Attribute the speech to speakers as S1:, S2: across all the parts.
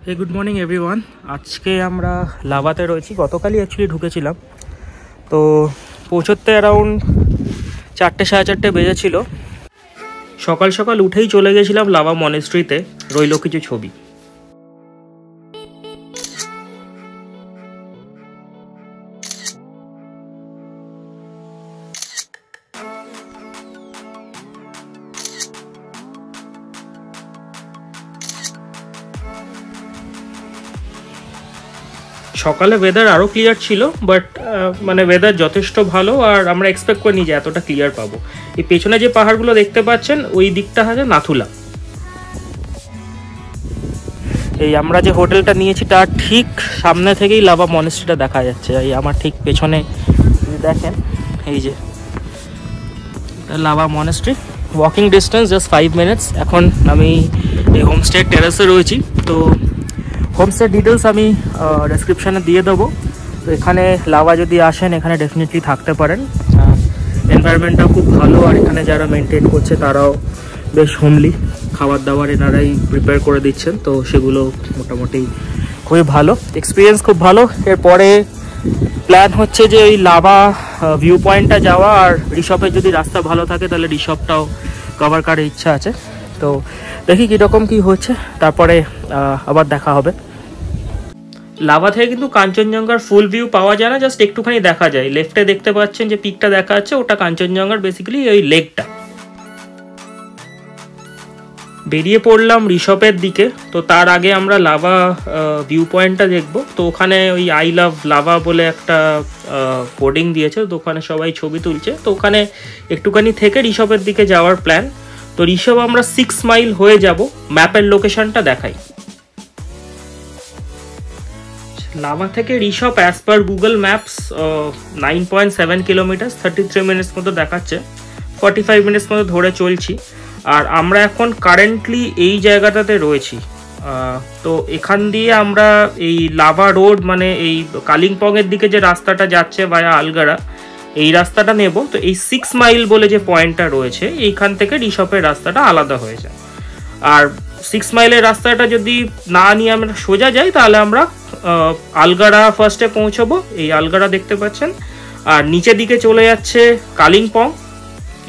S1: Hey, good morning everyone. আজকে আমরা লাভাতে রয়েছি। গতকালই অ্যাকচুয়ালি ঢুকেছিলাম, তো পৌঁছতে অ্যারাউন্ড 4টে সাড়ে 4টে বেজেছিল। সকাল সকাল উঠেই চলে গেছিলাম লাভা মনেস্ট্রিতে, রইল কিছু ছবি। সকালে ওয়েদার আরও ক্লিয়ার ছিল, বাট মানে ওয়েদার যথেষ্ট ভালো, আর আমরা এক্সপেক্ট করিনি যে এতটা ক্লিয়ার পাবো। এই পেছনে যে পাহাড়গুলো দেখতে পাচ্ছেন ওই দিকটা হচ্ছে নাথুলা। এই আমরা যে হোটেলটা নিয়েছি তার ঠিক সামনে থেকেই লাভা মনেস্ট্রিটা দেখা যাচ্ছে। এই আমার ঠিক পেছনে দেখেন, এই যে lava monastery, walking distance just 5 minutes. এখন আমি এই হোমস্টে টেরেসে রয়েছি, তো হোমস্টে ডিটেলস আমি ডেসক্রিপশানে দিয়ে দেবো। তো এখানে লাভা যদি আসেন এখানে ডেফিনেটলি থাকতে পারেন। এনভায়রনমেন্টটাও খুব ভালো, আর এখানে যারা মেনটেন করছে তারাও বেশ হোমলি, খাবার দাবার এনারাই প্রিপেয়ার করে দিচ্ছেন, তো সেগুলো মোটামুটি খুবই ভালো, এক্সপিরিয়েন্স খুব ভালো। এরপরে প্ল্যান হচ্ছে যে ওই লাভা ভিউ পয়েন্টটা যাওয়া, আর রিসপের যদি রাস্তা ভালো থাকে তাহলে রিসপটাও কভার করার ইচ্ছা আছে। তো দেখি কীরকম কী হচ্ছে, তারপরে আবার দেখা হবে। লাভা থেকে কিন্তু কাঞ্চনজঙ্ঘার ফুল ভিউ পাওয়া যায় না, জাস্ট একটুখানি দেখা যায়। লেফটে দেখতে পাচ্ছেন যে পিকটা দেখা যাচ্ছে, ওটা কাঞ্চনজঙ্ঘার বেসিক্যালি ওই লেকটা। বেরিয়ে পড়লাম রিসপের দিকে। তো তার আগে আমরা লাভা ভিউ পয়েন্টটা দেখবো। তো ওখানে ওই আই লাভ লাভা বলে একটা হোর্ডিং দিয়েছে, তো ওখানে সবাই ছবি তুলছে। তো ওখানে একটুখানি থেকে রিসপের দিকে যাওয়ার প্ল্যান। তো রিসপ আমরা 6 মাইল হয়ে যাব, ম্যাপের লোকেশনটা দেখাই। লাভা থেকে Rishop as per Google maps 9.7 kilometre, 33 minutes মতো দেখাচ্ছে, 45 মিনিটস মতো ধরে চলছি। আর আমরা এখন কারেন্টলি এই জায়গাটাতে রয়েছি। তো এখান দিয়ে আমরা এই লাভা রোড, মানে এই কালিম্পংয়ের দিকে যে রাস্তাটা যাচ্ছে ভায়া আলগারা, এই রাস্তাটা নেব। তো এই 6 মাইল বলে যে পয়েন্টটা রয়েছে, এইখান থেকে রিসপের রাস্তাটা আলাদা হয়ে যায়। আর 6 মাইলের রাস্তাটা যদি না নিয়ে আমরা সোজা যাই তাহলে আমরা আলগারা ফার্স্টে পৌঁছবো। এই আলগারা দেখতে পাচ্ছেন, আর নিচের দিকে চলে যাচ্ছে কালিম্পং,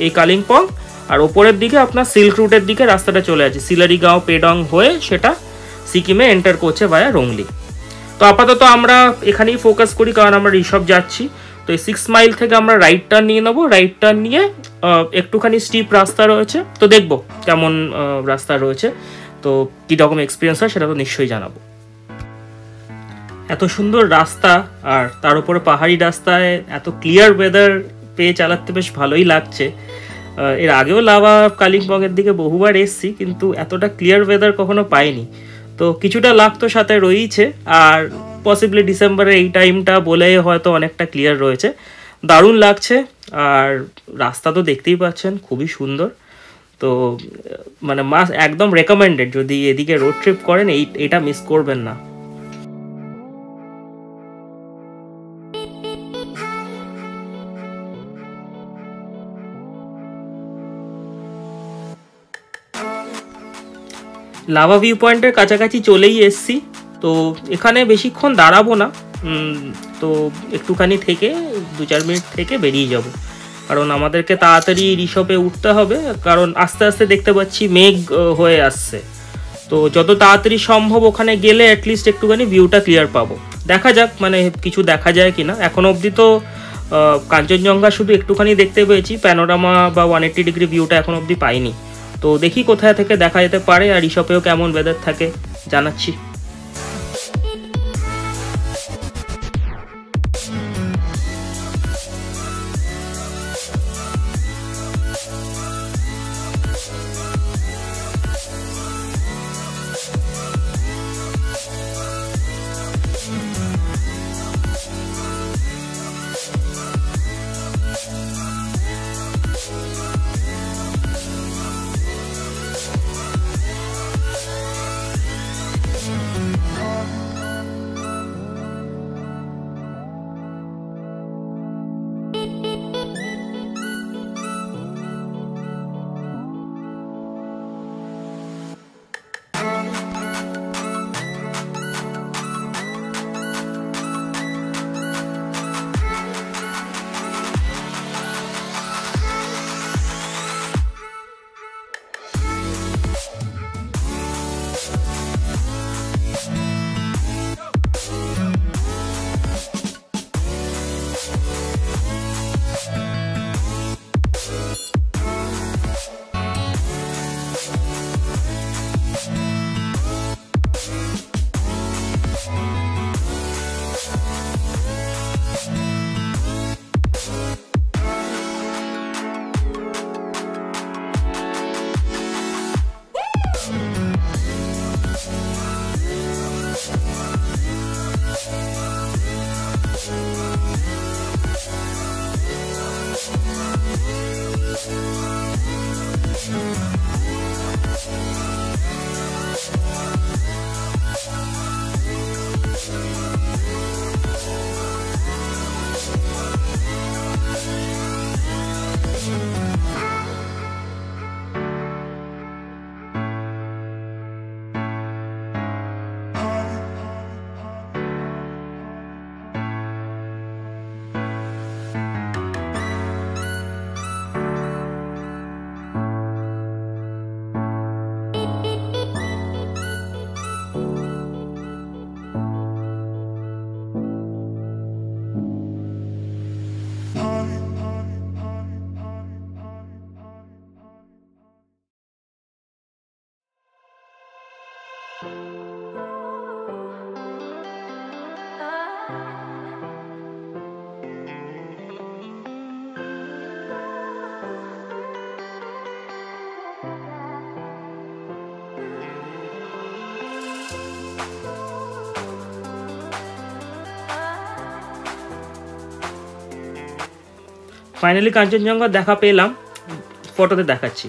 S1: এই কালিম্পং। আর ওপরের দিকে আপনার সিল্ক রুটের দিকে রাস্তাটা চলে যাচ্ছে, সিলারিগাঁও পেডং হয়ে সেটা সিকিমে এন্টার করছে ভায়া রংলি। তো আপাতত আমরা এখানেই ফোকাস করি, কারণ আমরা রিসপ যাচ্ছি। তো এই 6 মাইল থেকে আমরা রাইট টার্ন নিয়ে নেবো। রাইট টার্ন নিয়ে একটুখানি স্টিপ রাস্তা রয়েছে, তো দেখবো কেমন রাস্তা রয়েছে, তো কীরকম এক্সপিরিয়েন্স হয় সেটা তো নিশ্চয়ই জানাবো। এত সুন্দর রাস্তা, আর তার উপরে পাহাড়ি রাস্তায় এত ক্লিয়ার ওয়েদার পেয়ে চালাতে বেশ ভালোই লাগছে। এর আগেও লাভা কালিম্পংয়ের দিকে বহুবার এসছি, কিন্তু এতটা ক্লিয়ার ওয়েদার কখনো পাইনি। তো কিছুটা লাক তো সাথে রয়েছে, আর পসিবলি ডিসেম্বরের এই টাইমটা বলে হয়তো অনেকটা ক্লিয়ার রয়েছে। দারুণ লাগছে, আর রাস্তা তো দেখতেই পাচ্ছেন খুবই সুন্দর। তো মানে একদম রেকমেন্ডেড, যদি এদিকে রোড ট্রিপ করেন এটা মিস করবেন না। লাভা ভিউ পয়েন্টের কাছাকাছি চলেই এসছি। তো এখানে বেশিক্ষণ দাঁড়াবো না, তো একটুখানি থেকে 2-4 মিনিট থেকে বেরিয়ে যাব, কারণ আমাদেরকে তাড়াতাড়ি রিসপে উঠতে হবে, কারণ আস্তে আস্তে দেখতে পাচ্ছি মেঘ হয়ে আসছে। তো যত তাড়াতাড়ি সম্ভব ওখানে গেলে অ্যাটলিস্ট একটুখানি ভিউটা ক্লিয়ার পাবো। দেখা যাক মানে কিছু দেখা যায় কিনা। এখনো অবধি তো কাঞ্চনজঙ্ঘা শুধু একটুখানি দেখতে পেয়েছি, প্যানোরামা বা 180 ডিগ্রি ভিউটা এখন অবধি পাইনি। তো দেখি কোথায় থেকে দেখা যেতে পারে, আর রিসপেও কেমন ওয়েদার থাকে জানাচ্ছি। ফাইনালি কাঞ্চনজঙ্ঘা দেখা পেলাম, ফটোতে দেখাচ্ছি।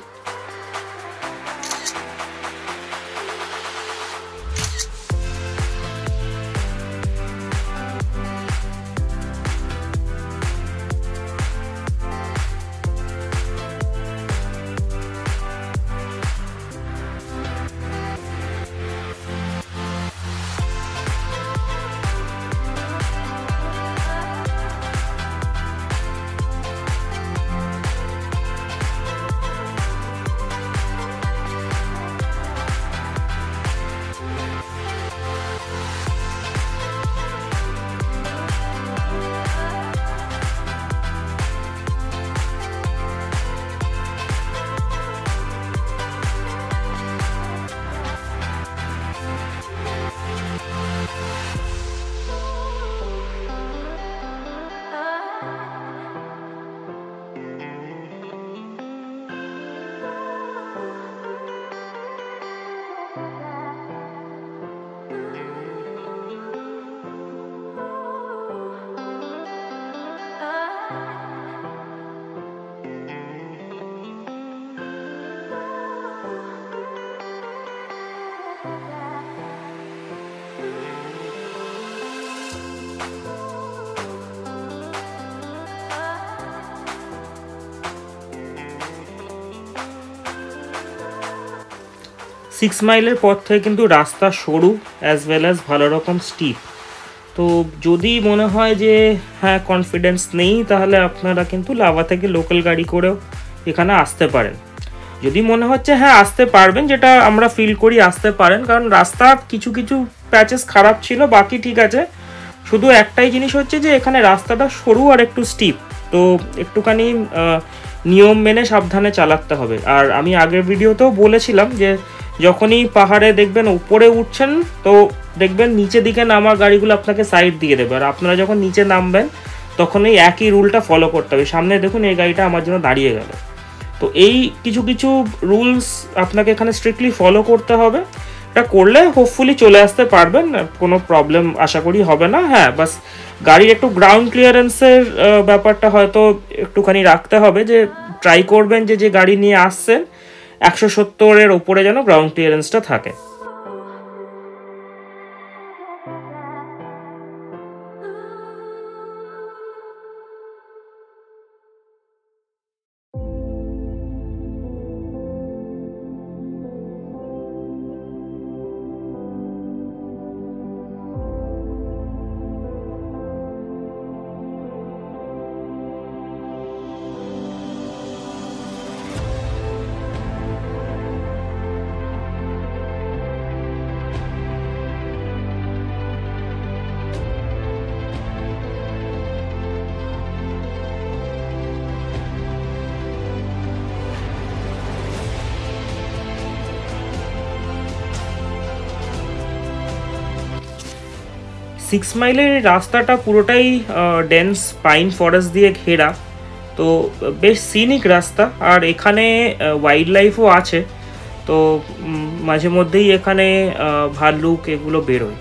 S1: সিক্স মাইলের পর থেকে কিন্তু রাস্তা সরু অ্যাজ ওয়েল অ্যাজ ভালো রকম স্টিপ। তো যদি মনে হয় যে হ্যাঁ কনফিডেন্স নেই, তাহলে আপনারা কিন্তু লাভা থেকে লোকাল গাড়ি করেও এখানে আসতে পারেন। যদি মনে হচ্ছে হ্যাঁ আসতে পারবেন, যেটা আমরা ফিল করি আসতে পারেন, কারণ রাস্তা কিছু কিছু প্যাচেস খারাপ ছিল, বাকি ঠিক আছে। শুধু একটাই জিনিস হচ্ছে যে এখানে রাস্তাটা সরু আর একটু স্টিপ, তো একটুখানি নিয়ম মেনে সাবধানে চালাতে হবে। আর আমি আগের ভিডিওতেও বলেছিলাম যে যখনই পাহাড়ে দেখবেন উপরে উঠছেন, তো দেখবেন নিচে দিকে নামার গাড়িগুলো আপনাকে সাইড দিয়ে দেবে, আর আপনারা যখন নিচে নামবেন তখন এই একই রুলটা ফলো করতে হবে। সামনে দেখুন এই গাড়িটা আমার জন্য দাঁড়িয়ে গেল। তো এই কিছু কিছু রুলস আপনাকে এখানে স্ট্রিক্টলি ফলো করতে হবে। এটা করলে হোপফুলি চলে আসতে পারবেন, কোনো প্রবলেম আশা করি হবে না। হ্যাঁ, বাস গাড়ির একটু গ্রাউন্ড ক্লিয়ারেন্সের ব্যাপারটা হয়তো একটুখানি রাখতে হবে, যে ট্রাই করবেন যে গাড়ি নিয়ে আসছেন 170-এর ওপরে যেন গ্রাউন্ড ক্লিয়ারেন্সটা থাকে। সিক্স মাইলের রাস্তাটা পুরোটাই ডেন্স পাইন ফরেস্ট দিয়ে ঘেরা, তো বেশ সিনিক রাস্তা। আর এখানে ওয়াইল্ড লাইফও আছে, তো মাঝে মধ্যেই এখানে ভাল্লুক এগুলো বেরোয়।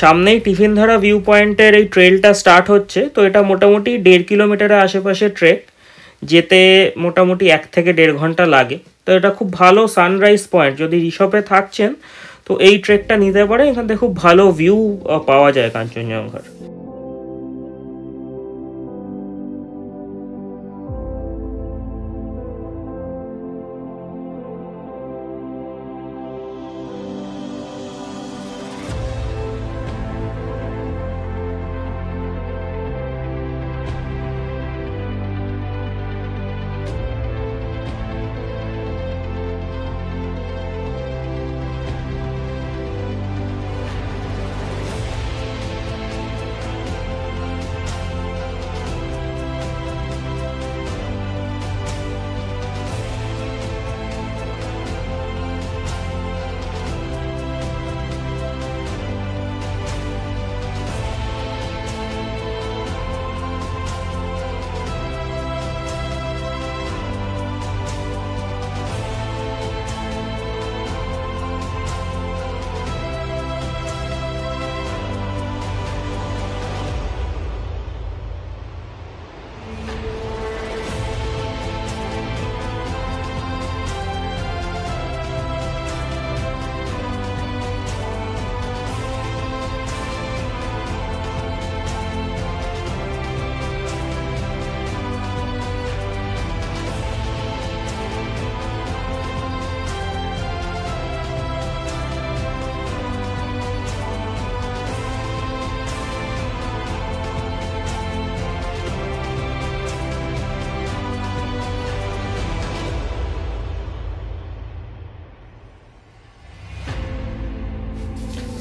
S1: সামনেই টিফিনধারা ভিউ পয়েন্টের এই ট্রেলটা স্টার্ট হচ্ছে। তো এটা মোটামুটি 1.5 কিলোমিটারের আশেপাশে ট্রেক, যেতে মোটামুটি 1 থেকে 1.5 ঘন্টা লাগে। তো এটা খুব ভালো সানরাইজ পয়েন্ট। যদি ঋষভে থাকছেন তো এই ট্রেকটা নিতে পারে, এখান থেকে খুব ভালো ভিউ পাওয়া যায় কাঞ্চনজঙ্ঘার।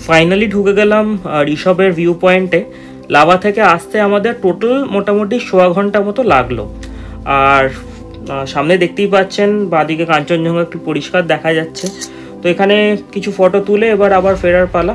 S1: ফাইনালি ঢুকে গেলাম ঋষভের ভিউ পয়েন্টে। লাভা থেকে আসতে আমাদের টোটাল মোটামুটি 1.25 ঘন্টা মতো লাগলো। আর সামনে দেখতেই পাচ্ছেন বাঁদিকে কাঞ্চনজঙ্ঘা একটু পরিষ্কার দেখা যাচ্ছে। তো এখানে কিছু ফটো তুলে এবার আবার ফেরার পালা।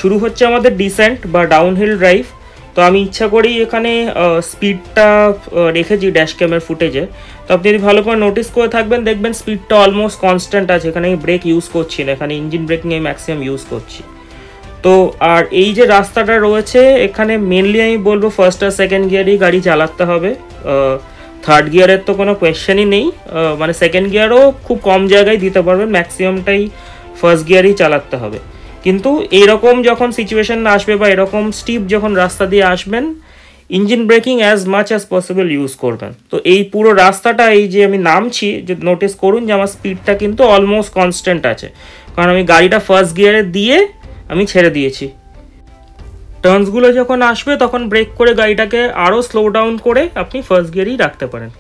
S1: শুরু হচ্ছে আমাদের ডিসেন্ট বা ডাউনহিল ড্রাইভ। তো আমি ইচ্ছা করেই এখানে স্পিডটা রেখেছি ড্যাশ ক্যামের ফুটেজে। তো আপনি যদি ভালো করে নোটিস করে থাকবেন দেখবেন স্পিডটা অলমোস্ট কনস্ট্যান্ট আছে। এখানে আমি ব্রেক ইউজ করছি না, এখানে ইঞ্জিন ব্রেকিং আমি ম্যাক্সিমাম ইউজ করছি। তো আর এই যে রাস্তাটা রয়েছে এখানে মেনলি আমি বলবো ফার্স্ট আর সেকেন্ড গিয়ারেই গাড়ি চালাতে হবে। থার্ড গিয়ারের তো কোনো কোয়েশ্চেনই নেই, মানে সেকেন্ড গিয়ারও খুব কম জায়গায় দিতে পারবেন, ম্যাক্সিমামটাই ফার্স্ট গিয়ারেই চালাতে হবে। কিন্তু এইরকম যখন সিচুয়েশন আসবে বা এরকম স্টিপ যখন রাস্তা দিয়ে আসবেন, engine breaking as much as possible use করবেন। তো এই পুরো রাস্তাটা এই যে আমি নামছি, যে নোটিস করুন যে আমার স্পিডটা কিন্তু অলমোস্ট কনস্ট্যান্ট আছে, কারণ আমি গাড়িটা ফার্স্ট গিয়ারে দিয়ে আমি ছেড়ে দিয়েছি। টার্নসগুলো যখন আসবে তখন ব্রেক করে গাড়িটাকে আরও স্লো ডাউন করে আপনি ফার্স্ট গিয়ারেই রাখতে পারেন।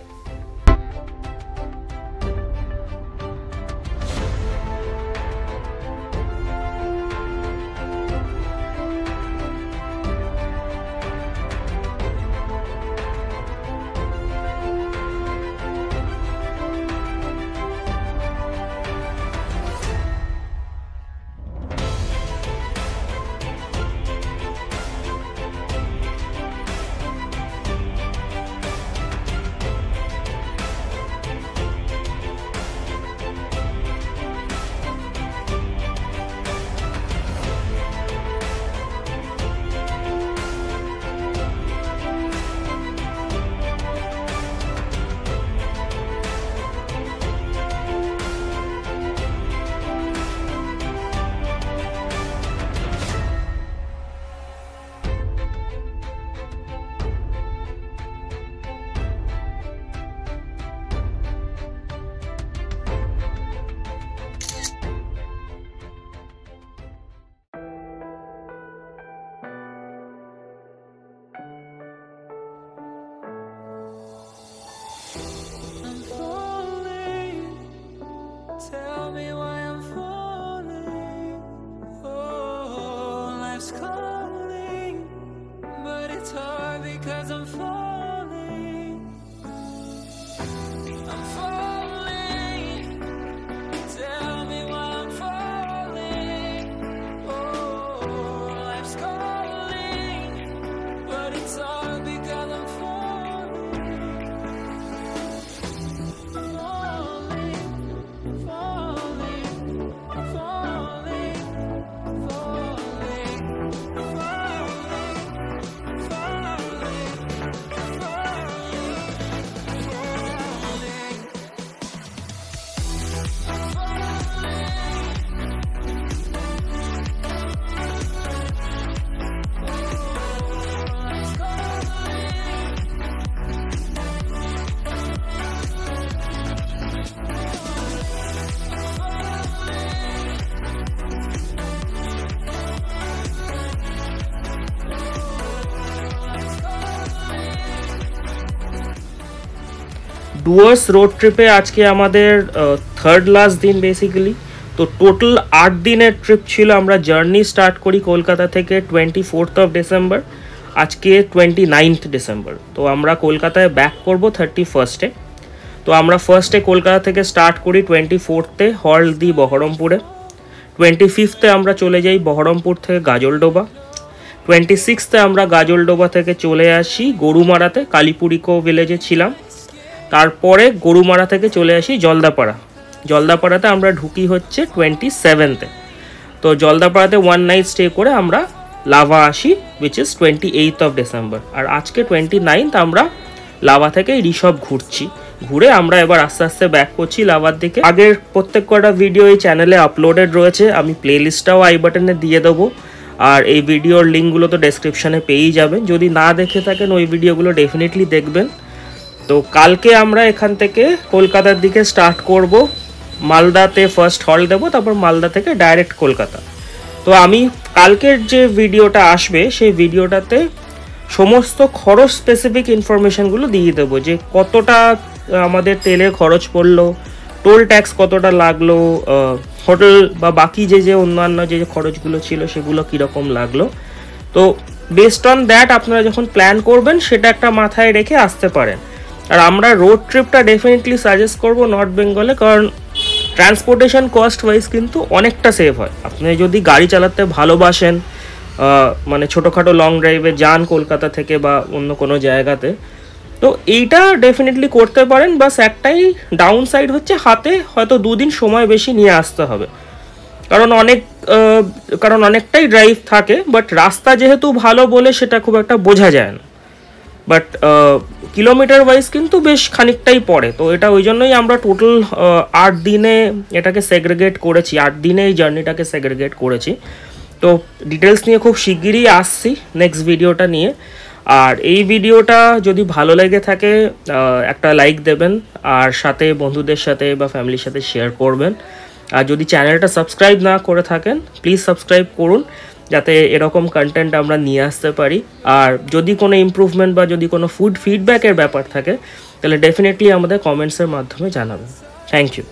S1: ডুয়ার্স রোড ট্রিপে আজকে আমাদের থার্ড লাস্ট দিন বেসিক্যালি। তো টোটাল 8 দিনের ট্রিপ ছিল। আমরা জার্নি স্টার্ট করি কলকাতা থেকে 24 ডিসেম্বর, আজকে 29 ডিসেম্বর। তো আমরা কলকাতায় ব্যাক করব 31-এ। তো আমরা ফার্স্টে কলকাতা থেকে স্টার্ট করি 24-এ হল্ট দিই বহরমপুরে। 25-এ আমরা চলে যাই বহরমপুর থেকে গাজলডোবা। 26-এ আমরা গাজলডোবা থেকে চলে আসি গরুমারাতে, কালীপুর ইকো ভিলেজে ছিলাম। তারপরে গরুমারা থেকে চলে আসি জলদাপাড়া। জলদাপাড়াতে আমরা ঢুকি হচ্ছে 27-এ। তো জলদাপাড়াতে 1 নাইট স্টে করে আমরা লাভা আসি, উইচ ইজ 28 ডিসেম্বর। আর আজকে 29 আমরা লাভা থেকে ঋষভ ঘুরছি। ঘুরে আমরা এবার আস্তে আস্তে ব্যাক করছি লাভার দিকে। আগের প্রত্যেক কটা ভিডিও এই চ্যানেলে আপলোডেড রয়েছে, আমি প্লে লিস্টটাও আই বাটনে দিয়ে দেবো। আর এই ভিডিওর লিঙ্কগুলো তো ডেসক্রিপশানে পেয়েই যাবেন। যদি না দেখে থাকেন ওই ভিডিওগুলো ডেফিনেটলি দেখবেন। তো কালকে আমরা এখান থেকে কলকাতার দিকে স্টার্ট করব। মালদাতে ফার্স্ট হল্ট দেবো, তারপর মালদা থেকে ডাইরেক্ট কলকাতা। তো আমি কালকের যে ভিডিওটা আসবে সেই ভিডিওটাতে সমস্ত খরচ স্পেসিফিক ইনফরমেশানগুলো দিয়ে দেবো, যে কতটা আমাদের তেলের খরচ পড়লো, টোল ট্যাক্স কতটা লাগলো, হোটেল বা বাকি যে অন্যান্য যে খরচগুলো ছিল সেগুলো কীরকম লাগলো। তো বেসড অন দ্যাট আপনারা যখন প্ল্যান করবেন সেটা একটা মাথায় রেখে আসতে পারেন। আর আমরা রোড ট্রিপটা ডেফিনেটলি সাজেস্ট করব নর্থ বেঙ্গলে, কারণ ট্রান্সপোর্টেশন কস্ট ওয়াইজ কিন্তু অনেকটা সেভ হয়। আপনি যদি গাড়ি চালাতে ভালোবাসেন, মানে ছোটোখাটো লং ড্রাইভে যান কলকাতা থেকে বা অন্য কোনো জায়গাতে, তো এইটা ডেফিনেটলি করতে পারেন। বাস একটাই ডাউন সাইড হচ্ছে হাতে হয়তো 2 দিন সময় বেশি নিয়ে আসতে হবে, কারণ অনেকটাই ড্রাইভ থাকে। বাট রাস্তা যেহেতু ভালো বলে সেটা খুব একটা বোঝা যায় না, বাট কিলোমিটার ওয়াইজ কিন্তু বেশ খানিকটাই পড়ে। তো এটা ওই জন্যই আমরা টোটাল 8 দিনে এটাকে সেগ্রিগেট করেছি, 8 দিনে এই জার্নিটাকে সেগ্রিগেট করেছি। তো ডিটেলস নিয়ে খুব শিগগিরই আসছি নেক্সট ভিডিওটা নিয়ে। আর এই ভিডিওটা যদি ভালো লেগে থাকে একটা লাইক দেবেন, আর সাথে বন্ধুদের সাথে বা ফ্যামিলির সাথে শেয়ার করবেন। আর যদি চ্যানেলটা সাবস্ক্রাইব না করে থাকেন প্লিজ সাবস্ক্রাইব করুন, যাতে এরকম কন্টেন্ট আমরা নিয়ে আসতে পারি। আর যদি কোনো ইমপ্রুভমেন্ট বা যদি কোনো ফুড ফিডব্যাকের ব্যাপার থাকে তাহলে ডেফিনেটলি আমাদের কমেন্টসের মাধ্যমে জানাবেন। Thank you.